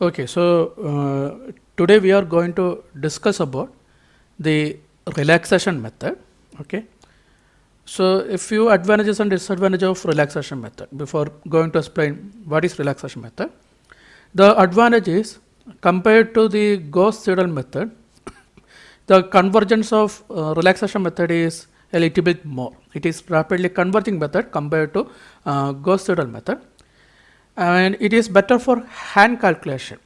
Okay, so today we are going to discuss about the relaxation method. Okay, so a few advantages and disadvantages of relaxation method before going to explain what is relaxation method. The advantage is compared to the Gauss-Seidel method, the convergence of relaxation method is a little bit more. It is rapidly converging method compared to Gauss-Seidel method, and it is better for hand calculation.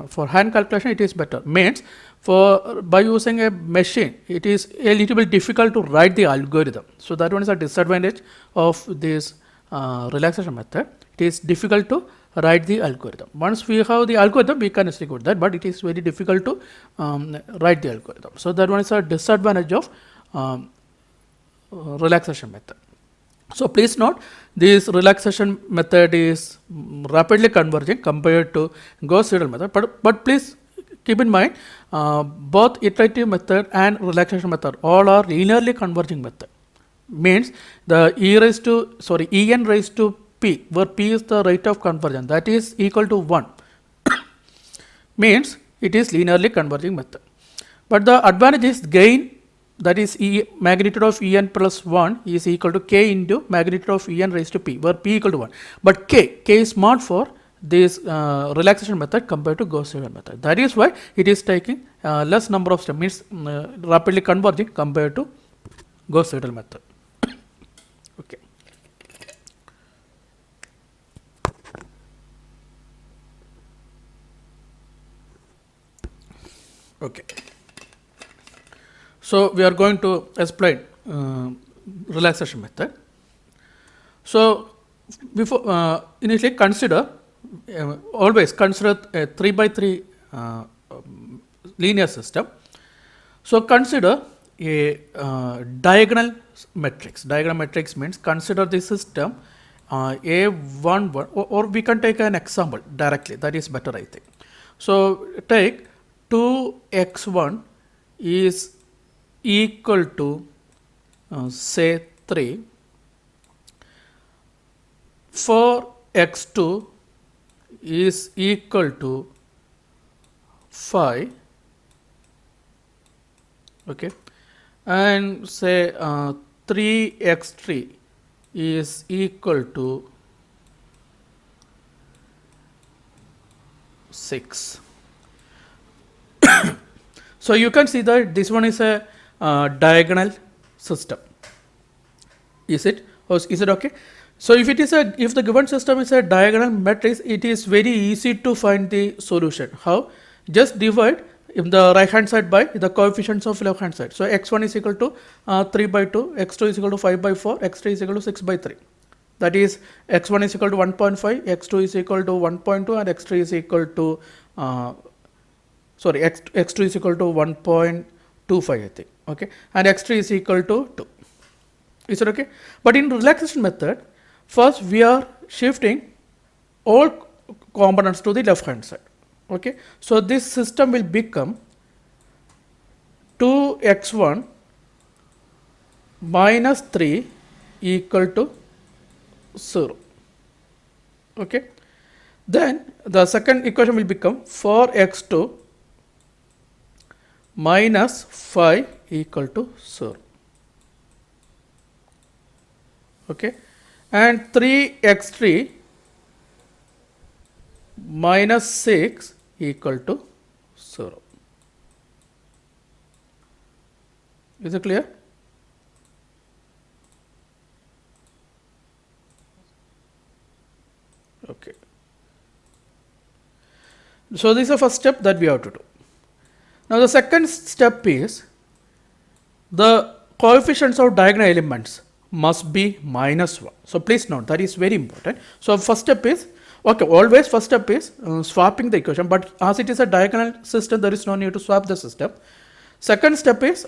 For hand calculation, it is better. Means for by using a machine, it is a little bit difficult to write the algorithm. So that one is a disadvantage of this relaxation method. It is difficult to write the algorithm. Once we have the algorithm, we can execute that, but it is very difficult to write the algorithm. So that one is a disadvantage of relaxation method. So please note, this relaxation method is rapidly converging compared to Gauss-Seidel method, but please keep in mind both iterative method and relaxation method all are linearly converging method. Means the en raised to p, where p is the rate of convergence, that is equal to 1 means it is linearly converging method. But the advantage is gain, that is magnitude of en plus 1 is equal to k into magnitude of en raised to p, where p equal to 1. But k is small for this relaxation method compared to Gauss-Seidel method. That is why it is taking less number of steps, means rapidly converging compared to Gauss-Seidel method. Okay. Okay. So we are going to explain relaxation method. So before initially consider always consider a 3 by 3 linear system. So consider a diagonal matrix. Diagonal matrix means consider the system A11, or we can take an example directly. That is better, I think. So take 2x1 is equal to say 3, 4x2 is equal to 5, okay, and say 3x3 is equal to 6. So you can see that this one is a diagonal system. Is it? Or is it okay? So if the given system is a diagonal matrix, it is very easy to find the solution. How? Just divide in the right hand side by the coefficients of left hand side. So x1 is equal to 3 by 2, x2 is equal to 5 by 4, x3 is equal to 6 by 3. That is x1 is equal to 1.5, x2 is equal to 1.2, and x3 is equal to x2 is equal to 1.25, I think. Okay, and x3 is equal to 2. Is it okay? But in relaxation method, first we are shifting all components to the left hand side. Okay, so this system will become 2x1 minus 3 equal to 0. Okay, then the second equation will become 4x2 minus 5 equal to 0. Okay, and 3x3 minus 6 equal to 0. Is it clear? Okay. So this is the first step that we have to do. Now the second step is the coefficients of diagonal elements must be minus 1. So please note that is very important. So first step is, okay, always first step is swapping the equation, but as it is a diagonal system, there is no need to swap the system. Second step is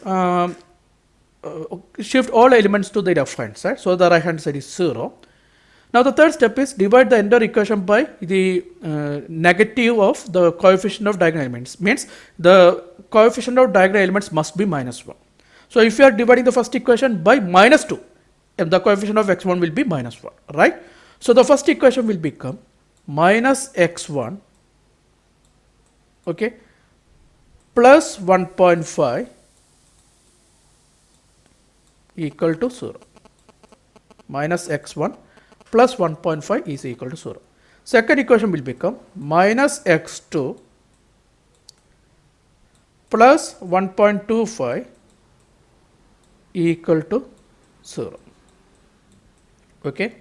shift all elements to the left hand side, so the right hand side is 0. Now the third step is divide the entire equation by the negative of the coefficient of diagonal elements, means the coefficient of diagonal elements must be minus 1. So if you are dividing the first equation by minus 2, the coefficient of x1 will be minus 1, right? So the first equation will become minus x1 okay, plus 1.5 equal to 0. Minus x1 plus 1.5 is equal to 0. Second equation will become minus x2 plus 1.25 equal to 0. Okay.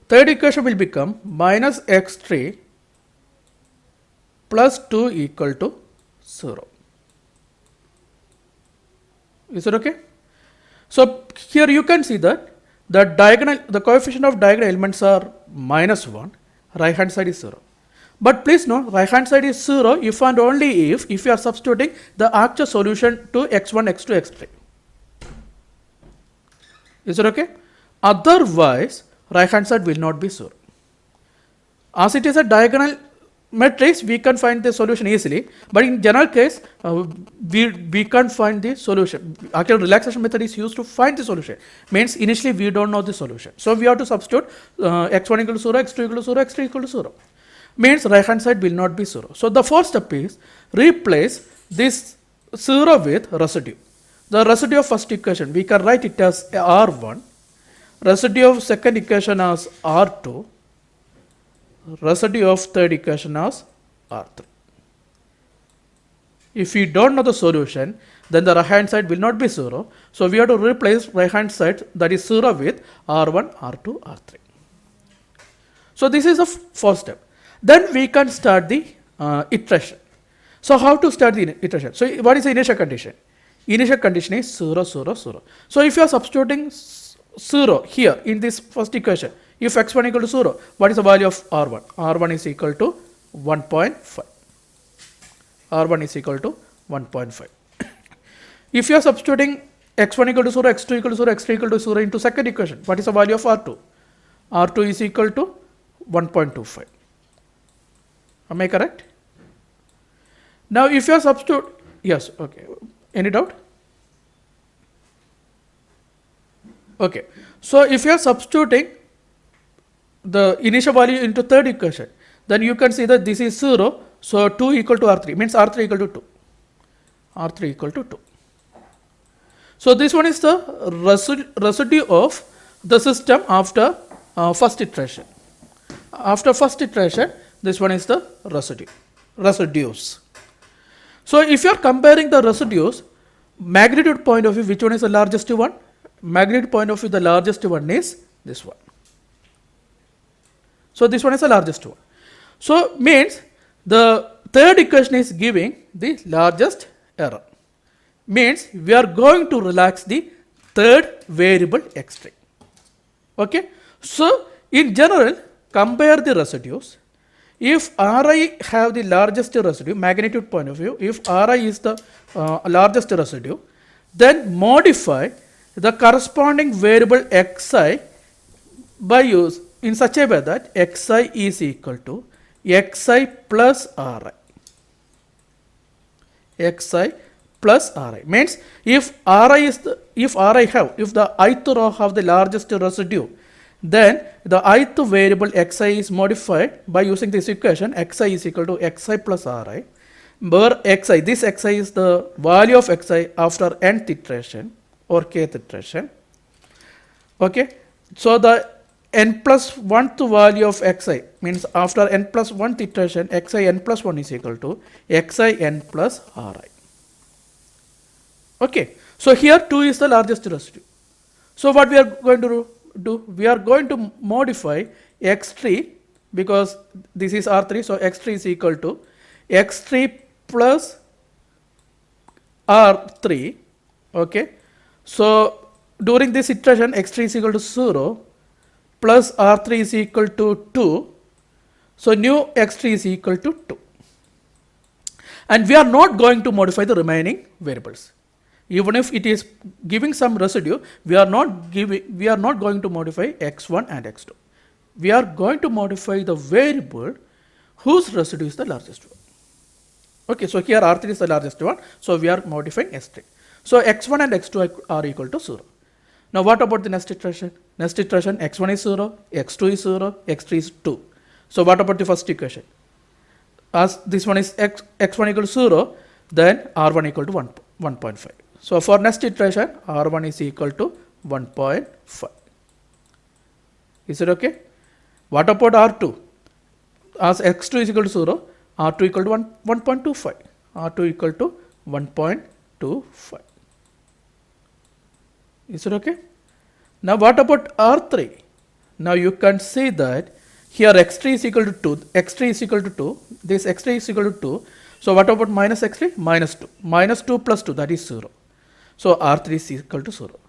Third equation will become minus x3 plus 2 equal to 0. Is it okay? So here you can see that the coefficient of diagonal elements are minus 1, right hand side is 0. But please note, right hand side is 0 if and only if you are substituting the actual solution to x1, x2, x3. Is it okay? Otherwise, right hand side will not be 0. As it is a diagonal matrix, we can find the solution easily, but in general case, we can't find the solution. Actual relaxation method is used to find the solution. Means initially we don't know the solution. So we have to substitute x1 equal to 0, x2 equal to 0, x3 equal to 0. Means right hand side will not be 0. So the first step is replace this 0 with residue. The residue of first equation, we can write it as R1. Residue of second equation as R2. Residue of third equation as R3. If we don't know the solution, then the right hand side will not be 0. So we have to replace right hand side, that is 0, with R1, R2, R3. So this is the first step. Then we can start the iteration. So how to start the iteration? So what is the initial condition? Initial condition is 0, 0, 0. So if you are substituting 0 here in this first equation, if x1 equal to 0, what is the value of R1? R1 is equal to 1.5. R1 is equal to 1.5. If you are substituting x1 equal to 0, x2 equal to 0, x3 equal to 0 into second equation, what is the value of R2? R2 is equal to 1.25. Am I correct? Now if you are substitute, yes, okay. Any doubt? Okay. So if you are substituting the initial value into third equation, then you can see that this is 0. So 2 equal to R3 means R3 equal to 2. R3 equal to 2. So this one is the residue of the system after first iteration. After first iteration, this one is the residues. So if you are comparing the residues, magnitude point of view, which one is the largest one? Magnitude point of view, the largest one is this one. So this one is the largest one. So means the third equation is giving the largest error. Means we are going to relax the third variable x3. Okay. So in general, compare the residues. If Ri have the largest residue, magnitude point of view, if Ri is the largest residue, then modify the corresponding variable xi by use in such a way that xi is equal to xi plus Ri. Xi plus Ri means if the ith row have the largest residue, then the ith variable xi is modified by using this equation xi is equal to xi plus Ri, where this xi is the value of xi after nth iteration or kth iteration. Okay, so the n plus 1th value of xi means after n plus 1th iteration xi n plus 1 is equal to xi n plus Ri. Okay, so here 2 is the largest residue. So what we are going to do? We are going to modify x3 because this is R3, so x3 is equal to x3 plus R3. Okay, so during this iteration x3 is equal to 0 plus R3 is equal to 2. So new x3 is equal to 2. And we are not going to modify the remaining variables. Even if it is giving some residue, we are not going to modify x1 and x2. We are going to modify the variable whose residue is the largest one. Okay, so here R3 is the largest one, so we are modifying S3. So x1 and x2 are equal to 0. Now what about the next iteration? Next iteration x1 is 0, x2 is 0, x3 is 2. So what about the first equation? as this one is x1 equal to 0, then r1 equal to 1.5. So for next iteration, r1 is equal to 1.5. Is it okay? What about r2? As x2 is equal to 0, r2 equal to 1.25. r2 equal to 1.25. Is it okay? Now what about r3? Now you can see that here x3 is equal to 2, x3 is equal to 2, this x3 is equal to 2. So what about minus x3? Minus 2. Minus 2 plus 2, that is 0. So r3 is equal to 0.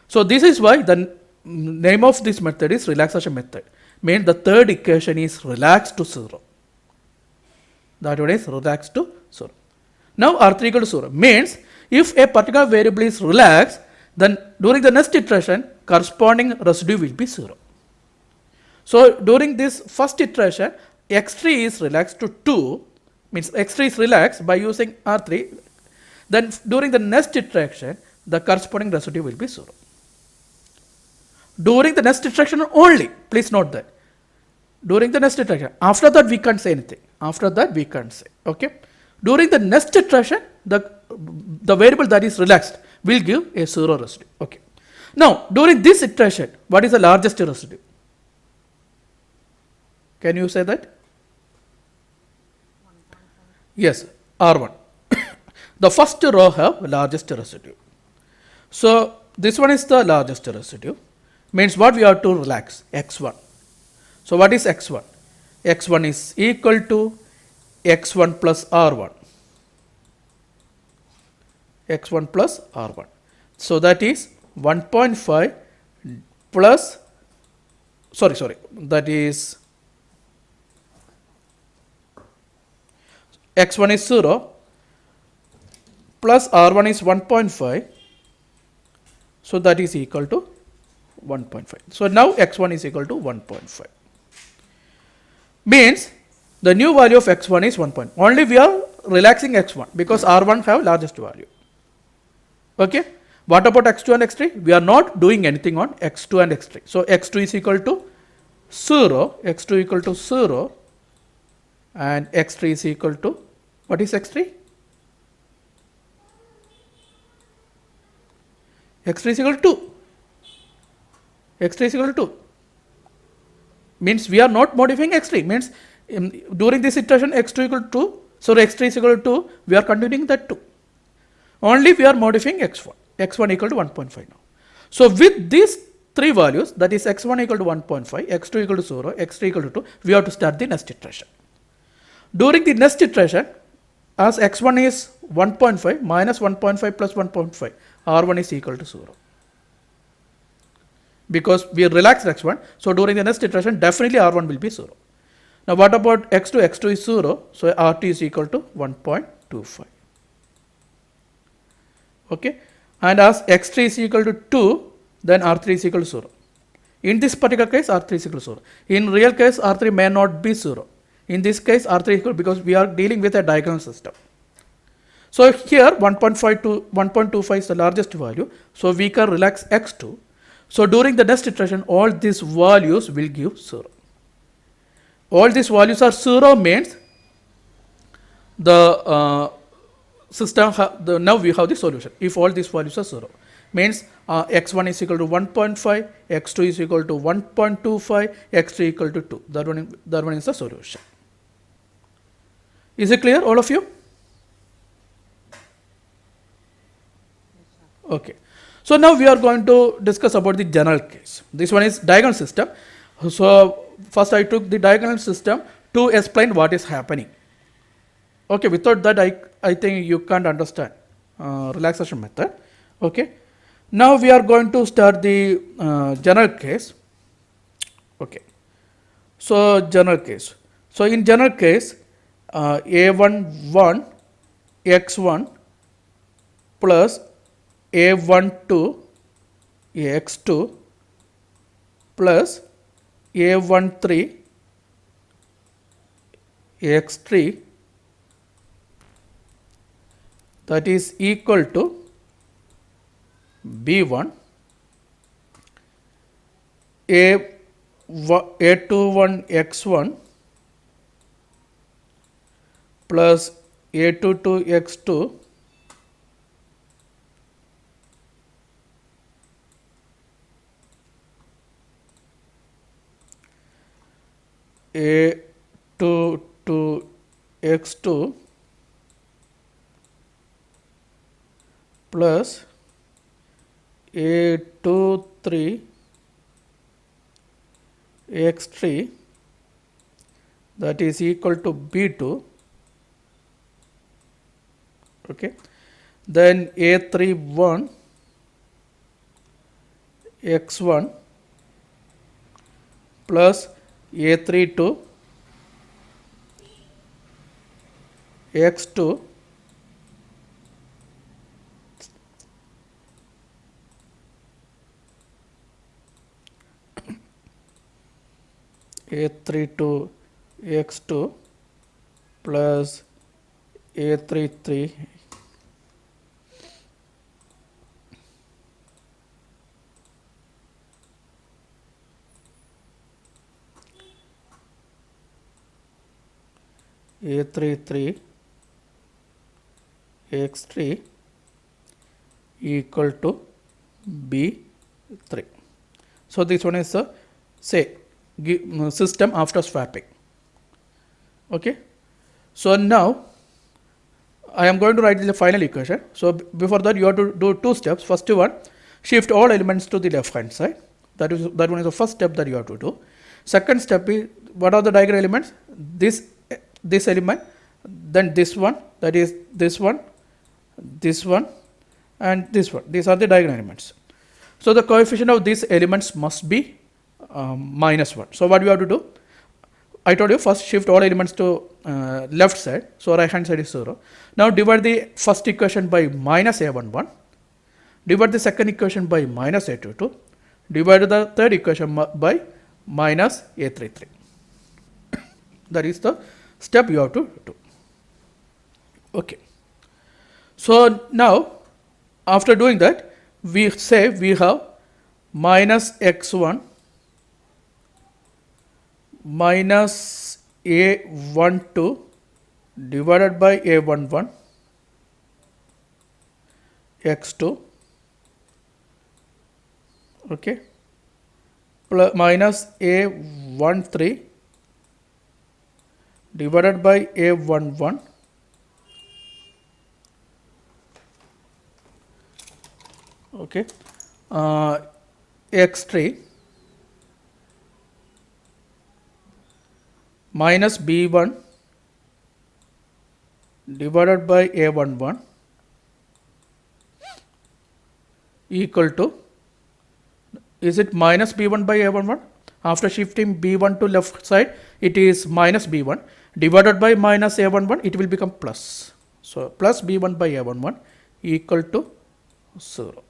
So this is why the name of this method is relaxation method. Means the third equation is relaxed to 0. That one is relaxed to 0. Now r3 equal to 0 means if a particular variable is relaxed, then during the next iteration corresponding residue will be 0. So during this first iteration x3 is relaxed to 2, means x3 is relaxed by using r3, then during the next iteration the corresponding residue will be 0. During the next iteration only, please note that. During the next iteration, after that we can't say anything. After that we can't say. Okay. During the next iteration, the variable that is relaxed will give a 0 residue. Okay. Now during this iteration, what is the largest residue? Can you say that? Yes, R1. The first row have largest residue. So this one is the largest residue. Means what we have to relax? X1. So what is X1? X1 is equal to X1 plus R1. X1 plus R1. So that is 1.5 plus, that is x1 is 0 plus r1 is 1.5. So that is equal to 1.5. So now x1 is equal to 1.5. Means the new value of x1 is 1. Only we are relaxing x1 because r1 have largest value. Okay. What about x2 and x3? We are not doing anything on x2 and x3. So x2 is equal to 0, x2 equal to 0 and x3 is equal to, what is x3? x3 is equal to 2. x3 is equal to 2. Means we are not modifying x3. Means during this iteration x2 equal to 2, so x3 is equal to 2, we are continuing that 2. Only we are modifying x1. x1 equal to 1.5 now. So with these three values, that is x1 equal to 1.5, x2 equal to 0, x3 equal to 2, we have to start the next iteration. During the next iteration, as x1 is 1.5 minus 1.5 plus 1.5, r1 is equal to 0. Because we relaxed x1, so during the next iteration, definitely r1 will be 0. Now what about x2? x2 is 0, so r2 is equal to 1.25. Okay. And as x3 is equal to 2, then r3 is equal to 0. In this particular case, r3 is equal to 0. In real case, r3 may not be 0. In this case, r3 is equal because we are dealing with a diagonal system. So here 1.5 to 1.25 is the largest value. So we can relax x2. So during the next iteration, all these values will give 0. All these values are 0 means the system, now we have the solution. If all these values are 0, means x1 is equal to 1.5, x2 is equal to 1.25, x3 equal to 2. That one is the solution. Is it clear, all of you? Okay. So now we are going to discuss about the general case. This one is diagonal system. So first I took the diagonal system to explain what is happening. Okay, without that I think you can't understand relaxation method. Okay. Now we are going to start the general case. Okay. So general case. So in general case, a11 x1 plus a12 x2 plus a13 x3, that is equal to b1 a21 x1 plus A22 X2 A22 X2 plus A23 X3, that is equal to B2. Okay, then A31 X1 plus A32 X2 A32 X2 plus A33 A33 X3 equal to B3. So this one is the system after swapping. Okay, so now I am going to write the final equation. So before that you have to do two steps. First one, shift all elements to the left hand side. That one is the first step that you have to do. Second step is, what are the diagonal elements? This element, then this one, that is this one, and this one. These are the diagonal elements. So the coefficient of these elements must be -1. So what we have to do? I told you first shift all elements to left side. So right hand side is 0. Now divide the first equation by -a11. Divide the second equation by -a22. Divide the third equation by -a33. That is the step you have to do. Okay. So now after doing that, we say we have -x1 minus a12 divided by a11 x2, okay, plus minus a13 divided by a11 okay, x3 minus b1 divided by a11 equal to, is it minus b1 by a11? After shifting b1 to left side, it is minus b1 divided by minus a11, it will become plus. So plus b1 by a11 equal to 0.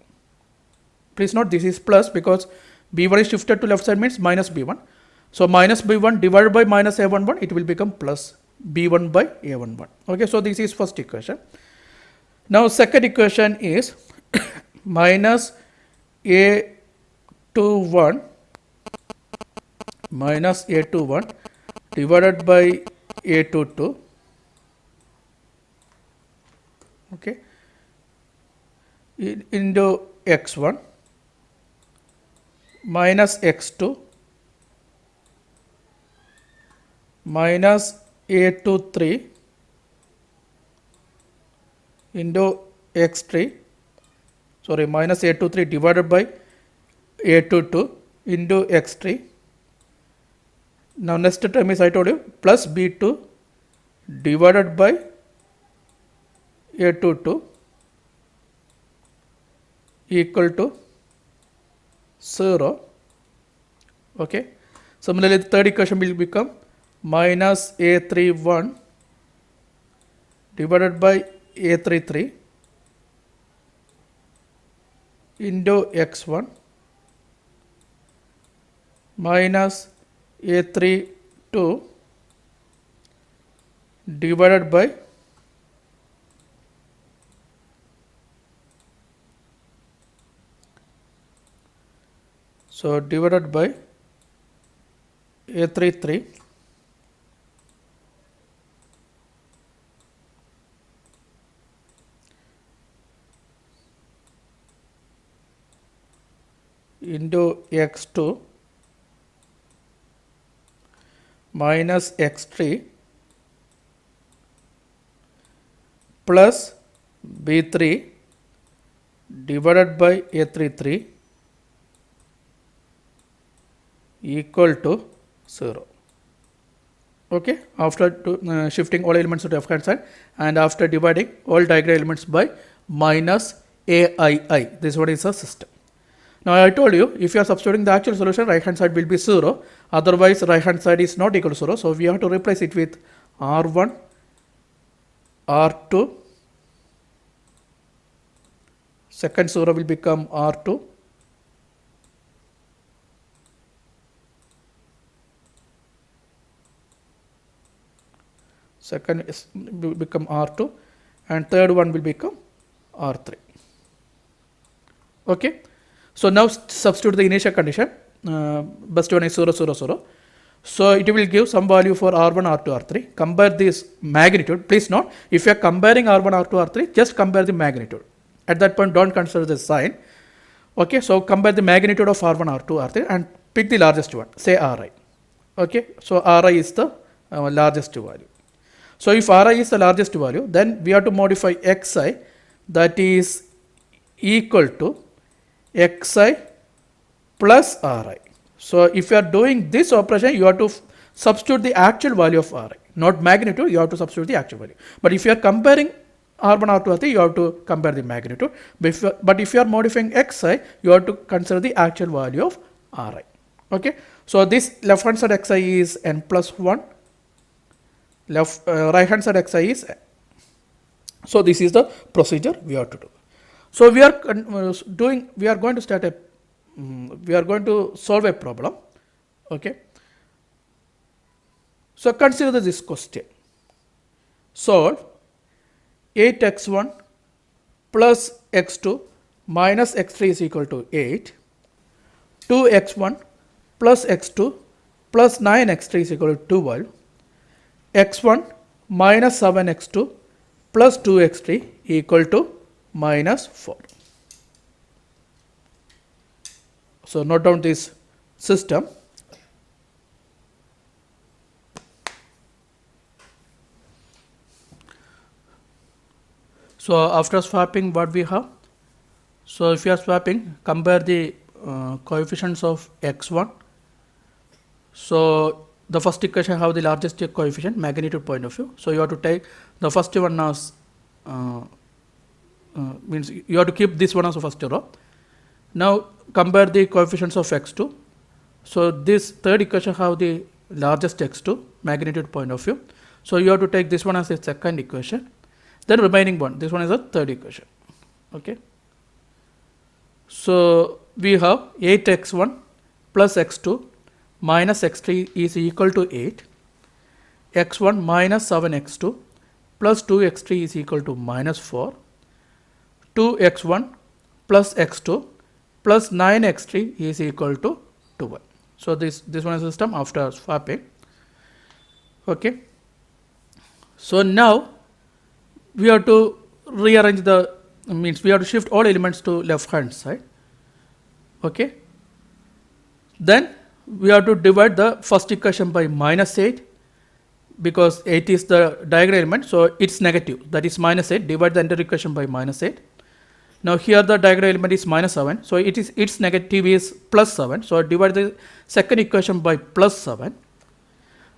Please note this is plus because b1 is shifted to left side, means minus b1. So minus b1 divided by minus a11, it will become plus b1 by a11. Okay, so this is first equation. Now second equation is minus a21 minus a21 divided by a22, okay, into x1 minus x2 minus a23 into x3, sorry, minus a23 divided by a22 into x3. Now next term is, I told you, plus b2 divided by a22 equal to 0. Okay. Similarly, the third equation will become minus a31 divided by a33 into x1 minus a32 divided by divided by a33 into x2 minus x3 plus b3 divided by a33 equal to 0. Okay, after shifting all elements to the left hand side and after dividing all diagonal elements by minus aii, this one is a system. Now I told you, if you are substituting the actual solution, right hand side will be 0, otherwise right hand side is not equal to 0, so we have to replace it with r1, r2, second 0 will become r2, second is will become r2 and third one will become r3. Okay, so now substitute the initial condition, best one is 0 0 0, so it will give some value for r1 r2 r3. Compare this magnitude, please note, if you are comparing r1 r2 r3, just compare the magnitude. At that point don't consider the sign. Okay, so compare the magnitude of r1 r2 r3 and pick the largest one, say ri. Okay, so ri is the largest value. So if ri is the largest value, then we have to modify xi, that is equal to xi plus ri. So if you are doing this operation, you have to substitute the actual value of ri, not magnitude, you have to substitute the actual value. But if you are comparing r1 r2 r3, you have to compare the magnitude. But if you are modifying xi, you have to consider the actual value of ri. Okay, so this left hand side xi is n plus 1, right hand side xi is n. So this is the procedure we have to do. So we are going to start a we are going to solve a problem. Okay, so consider this question. Solve 8x1 plus x2 minus x3 is equal to 8, 2x1 plus x2 plus 9x3 is equal to 12, x1 minus 7x2 plus 2x3 equal to minus 4. So note down this system. So after swapping, what we have? So if you are swapping, compare the coefficients of x1. So the first equation have the largest coefficient, magnitude point of view. So you have to take the first one as means you have to keep this one as the first row. Now compare the coefficients of x2. So this third equation have the largest x2, magnitude point of view. So you have to take this one as the second equation. Then remaining one, this one is the third equation. Okay. So we have 8x1 plus x2 minus x3 is equal to 8. x1 minus 7x2 plus 2x3 is equal to minus 4. 2x1 plus x2 plus 9x3 is equal to 12. So this one is the system after swapping. Okay. So now we have to rearrange we have to shift all elements to left hand side. Okay. Then we have to divide the first equation by minus 8 because 8 is the diagonal element, so it's negative, that is minus 8. Divide the entire equation by minus 8. Now here the diagonal element is minus 7, so its negative is plus 7. So divide the second equation by plus 7.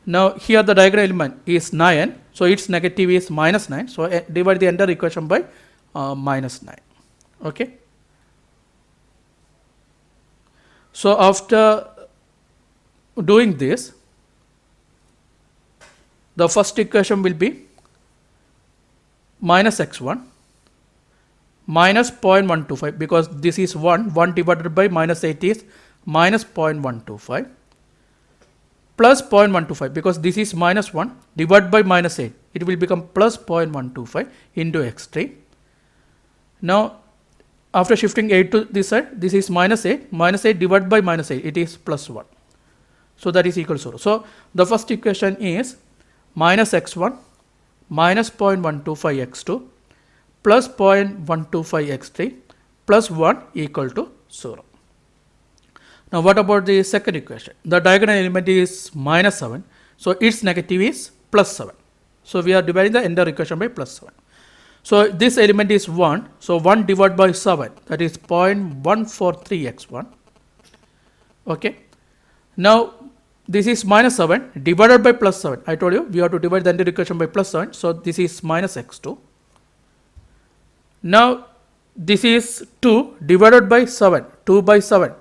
Now here the diagonal element is 9, so its negative is minus 9. So divide the entire equation by minus 9. Okay. So after doing this, the first equation will be minus x1 minus 0.125 because this is 1 divided by minus 8 is minus 0.125 plus 0.125 because this is minus 1 divided by minus 8, it will become plus 0.125 into x3. Now after shifting 8 to this side, this is minus 8 divided by minus 8, it is plus 1. So that is equal to 0. So the first equation is minus x1 minus 0.125 x2 plus 0.125 x3 plus 1 equal to 0. Now what about the second equation? The diagonal element is minus 7. So its negative is plus 7. So we are dividing the entire equation by plus 7. So this element is 1. So 1 divided by 7, that is 0.143x1. Okay. Now this is minus 7 divided by plus 7. I told you we have to divide the entire equation by plus 7. So this is minus x2. Now this is 2 divided by 7. 2 by 7.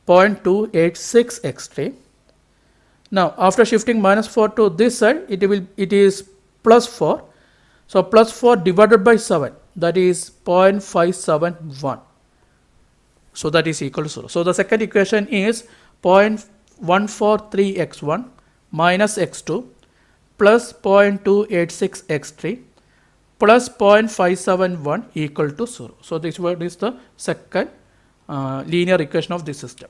0.286 x3. Now after shifting minus 4 to this side, it is plus 4. So plus 4 divided by 7, that is 0.571. So that is equal to 0. So the second equation is 0.143 x1 minus x2 plus 0.286 x3 plus 0.571 equal to 0. So this one is the second linear equation of this system.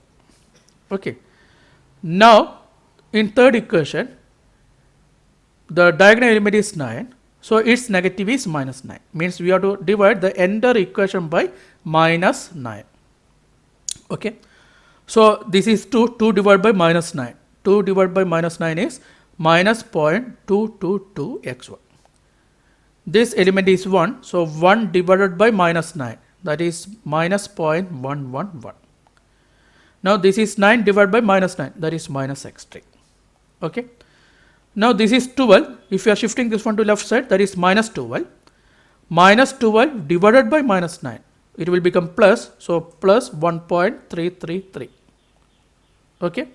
Okay. Now in third equation, the diagonal element is 9. So its negative is minus 9. Means we have to divide the entire equation by minus 9. Okay. So this is 2 divided by minus 9. 2 divided by minus 9 is minus 0.222 x1. This element is 1. So 1 divided by minus 9, that is minus 0.111. Now this is 9 divided by minus 9, that is minus x3. Okay. Now this is 12. If you are shifting this one to left side, that is minus 12. Minus 12 divided by minus 9, it will become plus. So plus 1.333. Okay.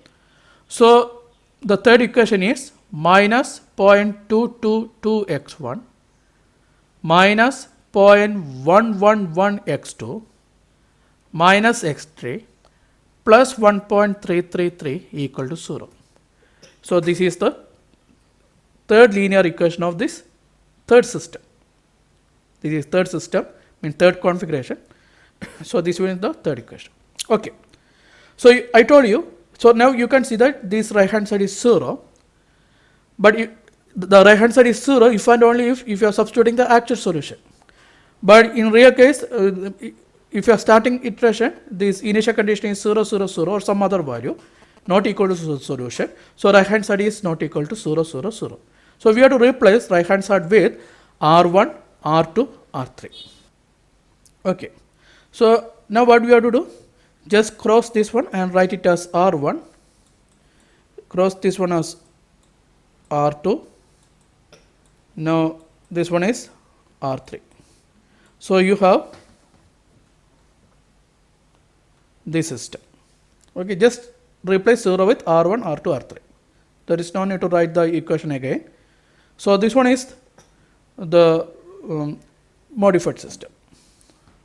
So the third equation is minus 0.222 x1 minus 0.111 x2 minus x3 plus 1.333 equal to 0. So this is the third linear equation of this third system. This is third system, means third configuration. So this one is the third equation. Okay. So I told you, so now you can see that this right hand side is 0. But the right hand side is 0 if and only if you are substituting the actual solution. But in real case, if you are starting iteration, this initial condition is 0, 0, 0 or some other value not equal to solution. So right hand side is not equal to 0, 0, 0. So we have to replace right hand side with R1, R2, R3. Okay. So now what we have to do? Just cross this one and write it as R1. Cross this one as R2. Now this one is R3. So you have this system. Okay, just replace 0 with R1, R2, R3. There is no need to write the equation again. So this one is the modified system.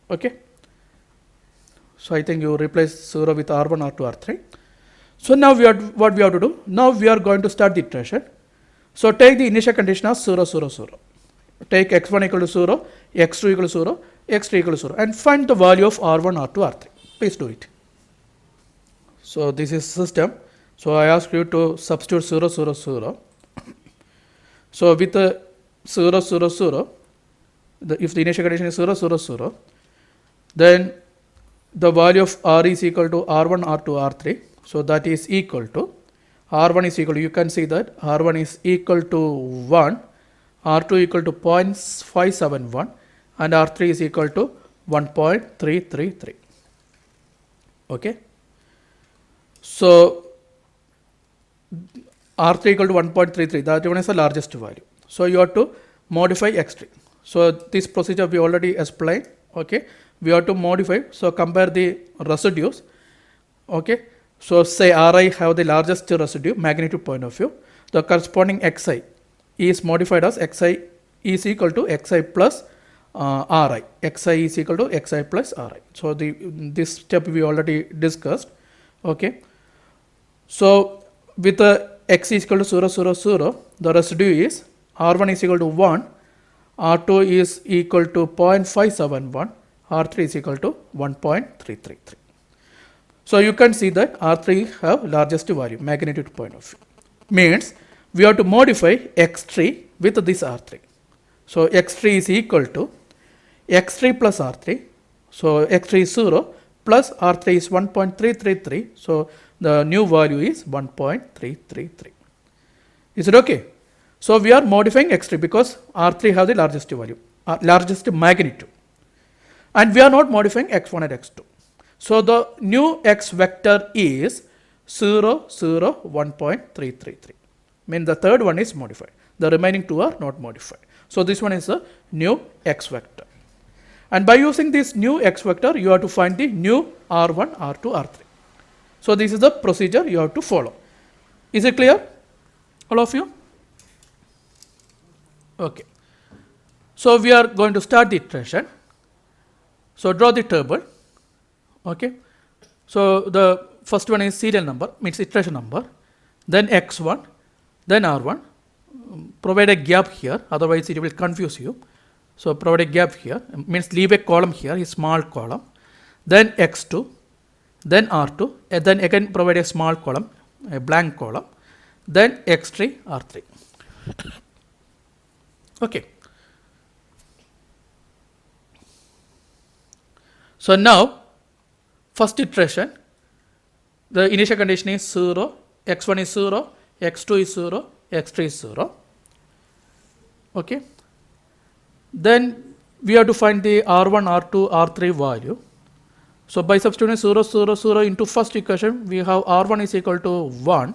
Okay. So I think you replace 0 with R1, R2, R3. So now what we have to do? Now we are going to start the iteration. So take the initial condition as 0, 0, 0. Take x1 equal to 0, x2 equal to 0, x3 equal to 0 and find the value of R1, R2, R3. Please do it. So this is system. So I ask you to substitute 0, 0, 0. So with 0, 0, 0, if the initial condition is 0, 0, 0, then the value of R is equal to R1, R2, R3. So that is equal to, R1 is equal to, you can see that R1 is equal to 1, R2 equal to 0.571 and R3 is equal to 1.333. Okay. So R3 equal to 1.33, that one is the largest value. So you have to modify x3. So this procedure we already explained. Okay. We have to modify. So compare the residues. Okay. So say Ri have the largest residue magnitude point of view. The corresponding xi is modified as xi is equal to xi plus Ri. Xi is equal to xi plus Ri. So this step we already discussed. Okay. So with x is equal to 0, 0, 0, the residue is R1 is equal to 1, R2 is equal to 0.571, R3 is equal to 1.333. So you can see that R3 have largest value, magnitude point of view. Means we have to modify x3 with this R3. So x3 is equal to x3 plus R3. So x3 is 0 plus R3 is 1.333. So the new value is 1.333. Is it okay? So we are modifying x3 because R3 has the largest value, largest magnitude. And we are not modifying x1 and x2. So the new x vector is 0, 0, 1.333. Means the third one is modified. The remaining two are not modified. So this one is a new x vector. And by using this new x vector, you have to find the new R1, R2, R3. So this is the procedure you have to follow. Is it clear, all of you? Okay. So we are going to start the iteration. So draw the table. Okay. So the first one is serial number, means iteration number. Then x1, then R1. Provide a gap here, otherwise it will confuse you. So provide a gap here, means leave a column here, a small column. Then x2, then R2, and then again provide a small column, a blank column. Then x3, R3. Okay. So now, first iteration, the initial condition is 0, x1 is 0, x2 is 0, x3 is 0. Okay. Then we have to find the R1, R2, R3 value. So by substituting 0, 0, 0 into first equation, we have R1 is equal to 1.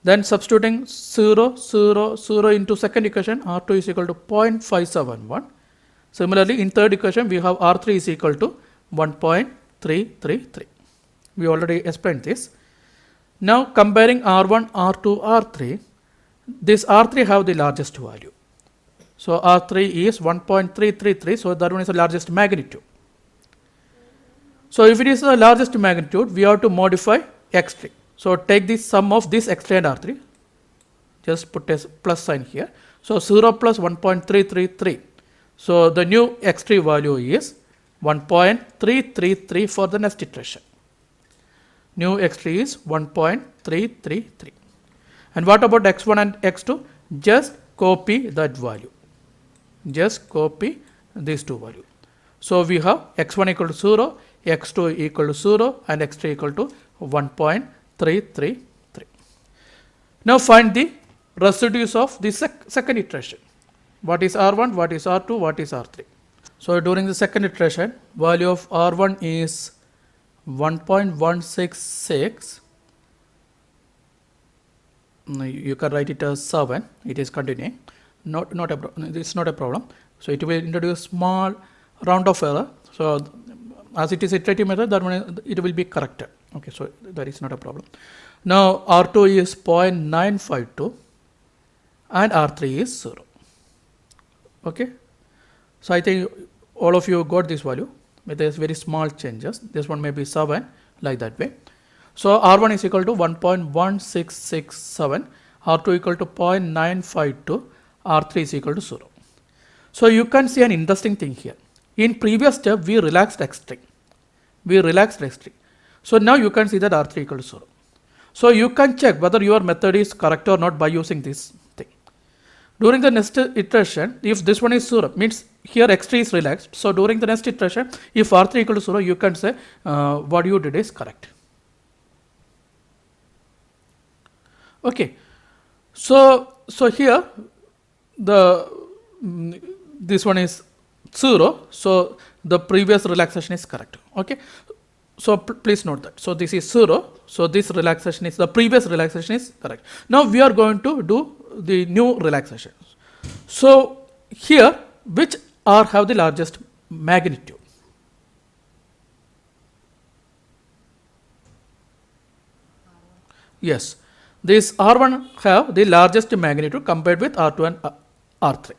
Then substituting 0, 0, 0 into second equation, R2 is equal to 0.571. Similarly, in third equation, we have R3 is equal to 1.333. We already explained this. Now comparing R1, R2, R3, this R3 have the largest value. So R3 is 1.333, so that one is the largest magnitude. So if it is the largest magnitude, we have to modify x3. So take the sum of this x3 and R3, just put a plus sign here. So 0 plus 1.333. So the new x3 value is 1.333 for the next iteration. New x3 is 1.333. And what about x1 and x2? Just copy that value. Just copy these two values. So we have x1 equal to 0, x2 equal to 0, and x3 equal to 1.333. Now find the residues of the second iteration. What is R1, what is R2, what is R3? So during the second iteration, value of R1 is 1.166. You can write it as 7. It is continuing. It's not a problem. So it will introduce small round of error. So as it is iterative method, that one it will be corrected. Okay, so that is not a problem. Now R2 is 0.952 and R3 is 0. Okay, so I think all of you got this value with these very small changes. This one may be 7, like that way. So R1 is equal to 1.1667, R2 equal to 0.952, R3 is equal to 0. So you can see an interesting thing here. In previous step, we relaxed x3. So now you can see that R3 equal to 0. So you can check whether your method is correct or not by using this thing. During the next iteration, if this one is 0, means here x3 is relaxed. So during the next iteration, if R3 equal to 0, you can say what you did is correct. Okay, so here this one is 0, so the previous relaxation is correct. Okay, so please note that. So this is 0, so this relaxation is, the previous relaxation is correct. Now we are going to do the new relaxation. So here, which R have the largest magnitude? Yes, this R1 have the largest magnitude compared with R2 and R3.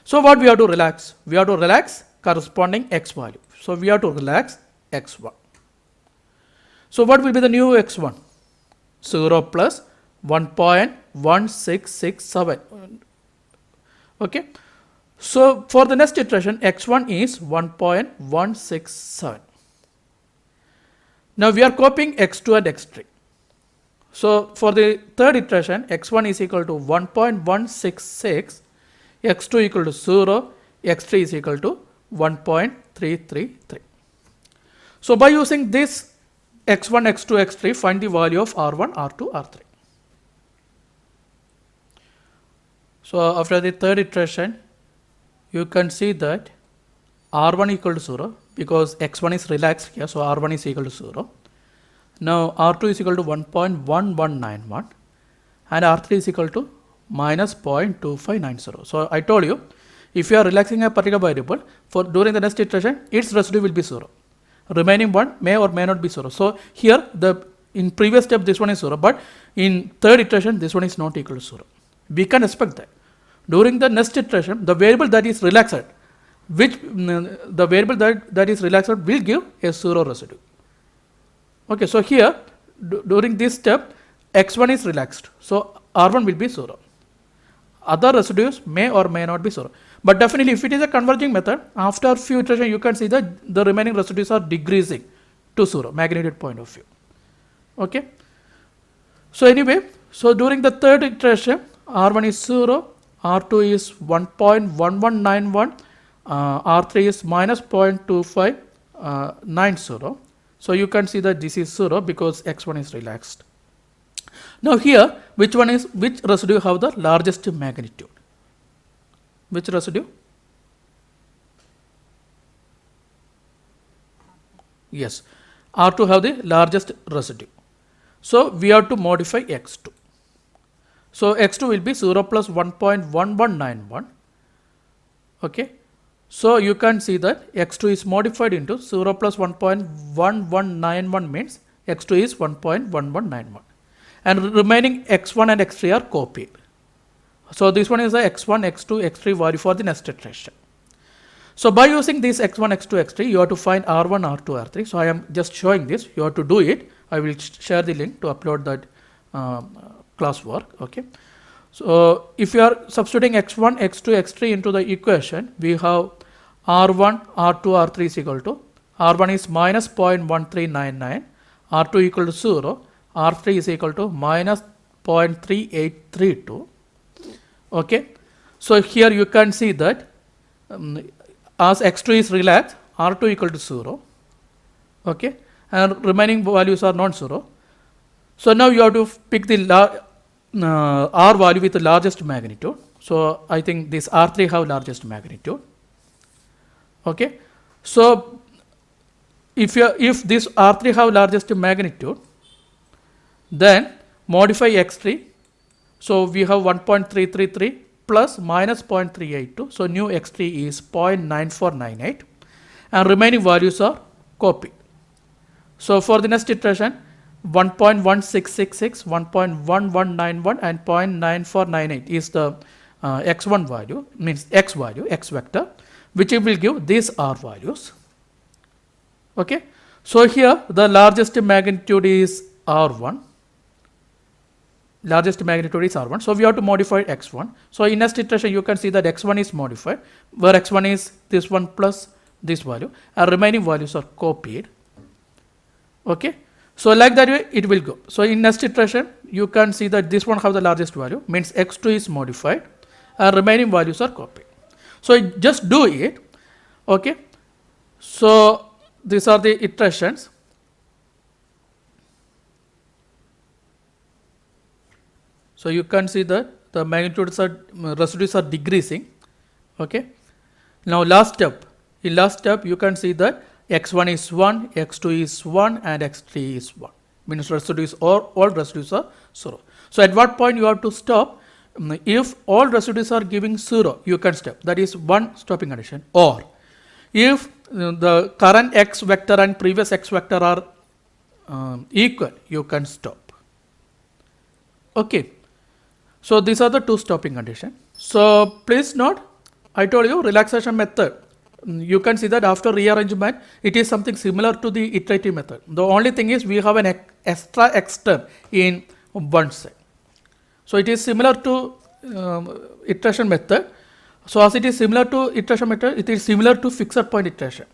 So what we have to relax? We have to relax corresponding x value. So we have to relax x1. So what will be the new x1? 0 plus 1.1667. Okay. So for the next iteration, x1 is 1.167. Now we are copying x2 and x3. So for the third iteration, x1 is equal to 1.166, x2 equal to 0, x3 is equal to 1.333. So by using this x1, x2, x3, find the value of r1, r2, r3. So after the third iteration, you can see that r1 equal to 0 because x1 is relaxed here, so r1 is equal to 0. Now r2 is equal to 1.1191 and r3 is equal to minus 0.2590. So I told you, if you are relaxing a particular variable, for during the next iteration, its residue will be 0. Remaining one may or may not be 0. So here, in previous step, this one is 0, but in third iteration, this one is not equal to 0. We can expect that. During the next iteration, the variable that is relaxed, the variable that is relaxed will give a 0 residue. Okay, so here, during this step, x1 is relaxed, so r1 will be 0. Other residues may or may not be 0. But definitely, if it is a converging method, after few iterations, you can see that the remaining residues are decreasing to 0, magnitude point of view. Okay. So anyway, so during the third iteration, r1 is 0, r2 is 1.1191, r3 is minus 0.2590. So you can see that this is 0 because x1 is relaxed. Now here, which residue have the largest magnitude? Which residue? Yes, R2 have the largest residue. So we have to modify x2. So x2 will be 0 plus 1.1191. Okay. So you can see that x2 is modified into 0 plus 1.1191 means x2 is 1.1191. And remaining x1 and x3 are copied. So this one is the x1, x2, x3 value for the next iteration. So by using this x1, x2, x3, you have to find r1, r2, r3. So I am just showing this. You have to do it. I will share the link to upload that class work. Okay. So if you are substituting x1, x2, x3 into the equation, we have r1, r2, r3 is equal to r1 is minus 0.1399, r2 equal to 0, r3 is equal to minus 0.3832. Okay. So here you can see that as x2 is relaxed, r2 equal to 0. Okay. And remaining values are non-zero. So now you have to pick the r value with the largest magnitude. So I think this r3 have largest magnitude. Okay. So if this r3 have largest magnitude, then modify x3. So we have 1.333 plus minus 0.382. So new x3 is 0.9498 and remaining values are copied. So for the next iteration, 1.1666, 1.1191 and 0.9498 is the x1 value, means x value, x vector, which will give these r values. Okay. So here the largest magnitude is r1. Largest magnitude is r1. So we have to modify x1. So in next iteration, you can see that x1 is modified, where x1 is this one plus this value, and remaining values are copied. Okay. So like that way it will go. So in next iteration, you can see that this one have the largest value, means x2 is modified, and remaining values are copied. So just do it. Okay. So these are the iterations. So you can see that the magnitudes are residues are decreasing. Okay. Now last step. In last step, you can see that x1 is 1, x2 is 1, and x3 is 1. Means residues all residues are 0. So at what point you have to stop? If all residues are giving 0, you can stop. That is one stopping condition. Or if the current x vector and previous x vector are equal, you can stop. Okay. So these are the two stopping conditions. So please note, I told you relaxation method. You can see that after rearrangement, it is something similar to the iterative method. The only thing is we have an extra x term in one side. So it is similar to iteration method. So as it is similar to iteration method, it is similar to fixed point iteration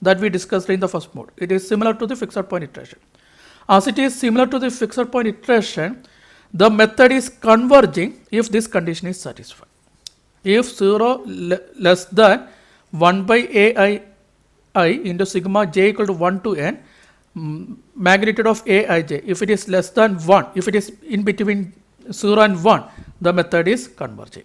that we discussed in the first mode. It is similar to the fixed point iteration. As it is similar to the fixed point iteration, the method is converging if this condition is satisfied. If 0 less than 1 by ai I into sigma j equal to 1 to n magnitude of aij. If it is less than 1, if it is in between 0 and 1, the method is converging.